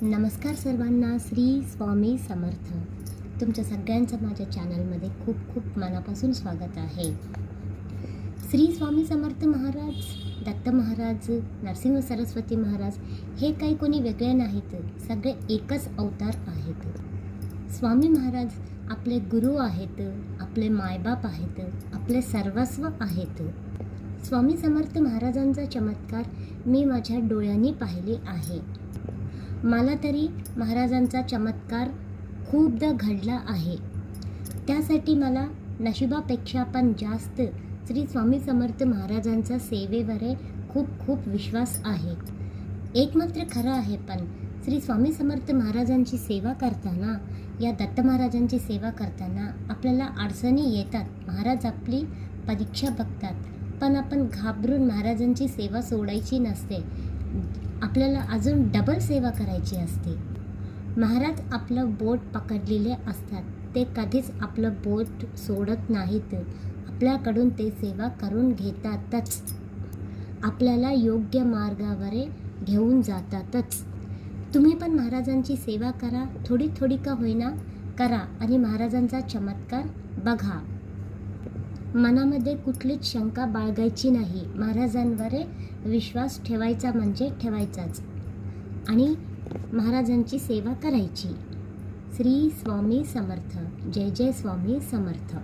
नमस्कार सर्वांना. श्री स्वामी समर्थ. तुमच्या सगळ्यांचं माझ्या चॅनलमध्ये खूप खूप मनापासून स्वागत आहे. श्री स्वामी समर्थ महाराज, दत्त महाराज, नरसिंह सरस्वती महाराज हे काही कोणी वेगळे नाहीत, सगळे एकच अवतार आहेत. स्वामी महाराज आपले गुरु आहेत, आपले मायबाप आहेत, आपले सर्वस्व आहेत. स्वामी समर्थ महाराजांचा चमत्कार मी माझ्या डोळ्यांनी पाहिले आहे. मला तरी महाराजांचा चमत्कार खूपदा घडला आहे. त्यासाठी मला नशिबापेक्षा पण जास्त श्री स्वामी समर्थ महाराजांचा सेवेवर खूप खूप विश्वास आहे. एक मात्र खरं आहे, पण श्री स्वामी समर्थ महाराजांची सेवा करताना, या दत्त महाराजांची सेवा करताना आपल्याला अडचणी येतात. महाराज आपली परीक्षा बघतात, पण आपण घाबरून महाराजांची सेवा सोडायची नसते. आपल्याला अजून डबल सेवा करायची असते. महाराज आपलं बोट पकडलेले असतात, ते कधीच आपलं बोट सोडत नाहीत. आपल्याकडून ते सेवा करून घेतातच, आपल्याला योग्य मार्गावर घेऊन जातातच. तुम्ही पण महाराजांची सेवा करा, थोडी थोडी का होईना करा आणि महाराजांचा चमत्कार बघा. मनामध्ये कुठलीच शंका बाळगायची नाही. महाराजांवर विश्वास ठेवायचा म्हणजे ठेवायचाच आणि महाराजांची सेवा करायची. श्री स्वामी समर्थ. जय जय स्वामी समर्थ.